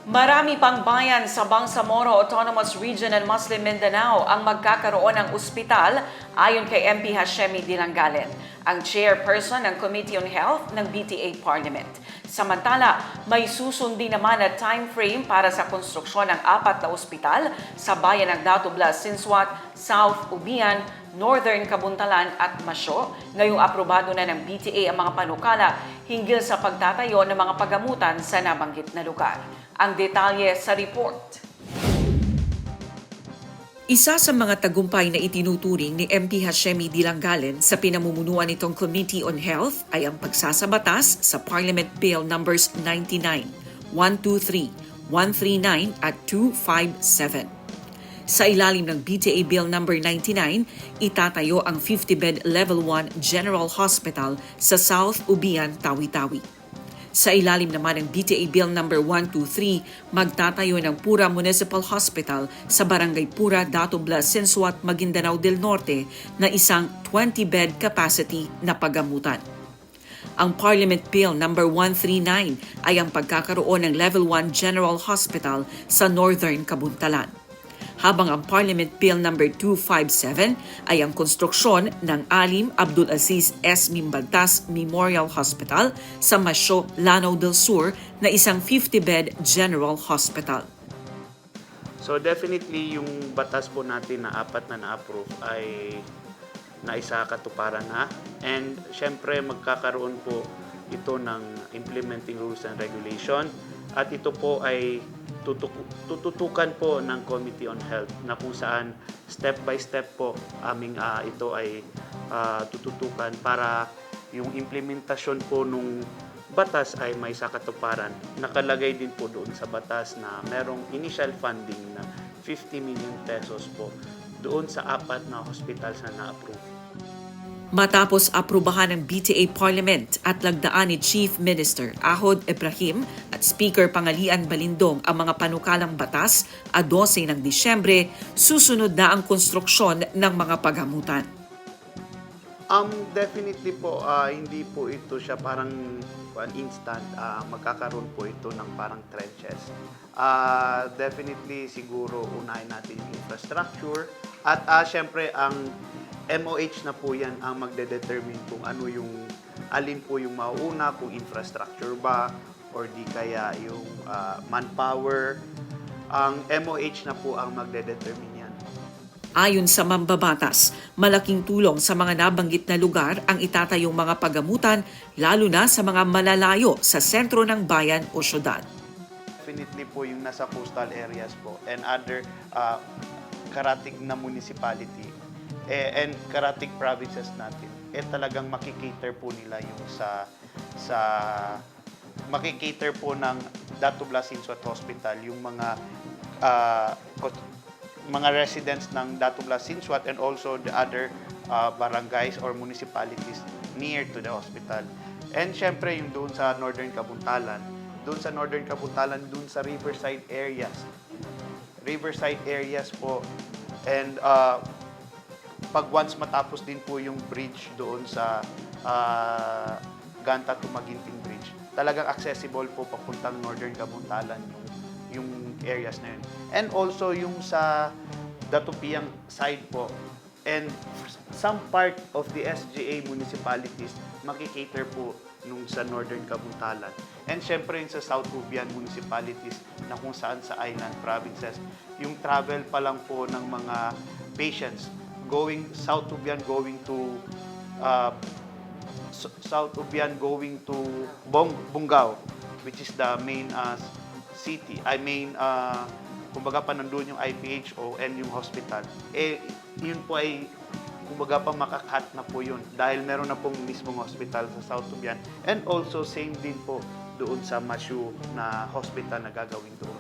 Marami pang bayan sa Bangsamoro Autonomous Region and Muslim Mindanao ang magkakaroon ng ospital ayon kay MP Hashemi Dilangalen, ang chairperson ng Committee on Health ng BTA Parliament. Samantala, may susundin naman na time frame para sa konstruksyon ng 4 na ospital sa bayan ng Datublas, Sinswat, South Ubian, Northern Kabuntalan at Masyo. Ngayong aprobado na ng BTA ang mga panukala hinggil sa pagtatayo ng mga pagamutan sa nabanggit na lugar. Ang detalye sa report. Isa sa mga tagumpay na itinuturing ni MP Hashemi Dilangalen sa pinamumunuan nitong Committee on Health ay ang pagsasabatas sa Parliament Bill Numbers 99, 123, 139 at 257. Sa ilalim ng BTA Bill Number 99, itatayo ang 50-bed Level 1 General Hospital sa South Ubian, Tawi-Tawi. Sa ilalim naman ng BTA Bill Number 123, magtatayo ng Pura Municipal Hospital sa Barangay Pura, Datublas, Sinswat, Maguindanao del Norte na isang 20-bed capacity na pagamutan. Ang Parliament Bill Number 139 ay ang pagkakaroon ng Level 1 General Hospital sa Northern Kabuntalan, habang ang Parliament Bill Number 257 ay ang konstruksyon ng Alim Abdul Aziz S. Mimbaltas Memorial Hospital sa Masyo, Lanao del Sur na isang 50-bed General Hospital. So definitely yung batas po natin na 4 na na-approve ay naisa katuparan na, and syempre magkakaroon po ito ng implementing rules and regulation, at ito po ay tututukan po ng Committee on Health na kung saan step by step po ito ay tututukan para yung implementasyon po nung batas ay may sakatuparan. Nakalagay din po doon sa batas na merong initial funding na 50 million pesos po doon sa 4 na hospitals na na-approve. Matapos aprubahan ng BTA Parliament at lagdaan ni Chief Minister Ahod Ibrahim at Speaker Pangalian Balindong ang mga panukalang batas, 12 ng Disyembre, susunod na ang konstruksyon ng mga pagamutan. Definitely po, hindi po ito siya parang instant, magkakaroon po ito ng parang trenches. Definitely siguro unahin natin yung infrastructure at syempre ang MOH na po yan ang magde-determine kung ano yung alin po yung mauuna, kung infrastructure ba or di kaya yung manpower. Ang MOH na po ang magde-determine yan. Ayon sa mambabatas, malaking tulong sa mga nabanggit na lugar ang itatayong mga pagamutan, lalo na sa mga malalayo sa sentro ng bayan o syudad. Definitely po yung nasa coastal areas po and other karatig na municipality and karatig provinces natin, talagang makikater po nila yung makikater po ng Datublas Sinswat Hospital yung mga residents ng Datublas Sinswat and also the other barangays or municipalities near to the hospital. And syempre yung doon sa Northern Kabuntalan, doon sa riverside areas po, and pag once matapos din po yung bridge doon sa Ganta to Maginting Bridge, talagang accessible po papuntang Northern Kabuntalan yung areas na yun. And also yung sa Datupiang side po, and some part of the SGA municipalities makikater po nung sa Northern Kabuntalan. And syempre yung sa South Ubian municipalities na kung saan sa island provinces, yung travel pa lang po ng mga patients going South Ubian going to Bungao, which is the main city. Kumbaga pa nandun yung IPHO and yung hospital. Yun po ay kumbaga pa makakat na po yun dahil meron na pong mismong hospital sa South Ubian, and also same din po doon sa Masyo na hospital na gagawin doon.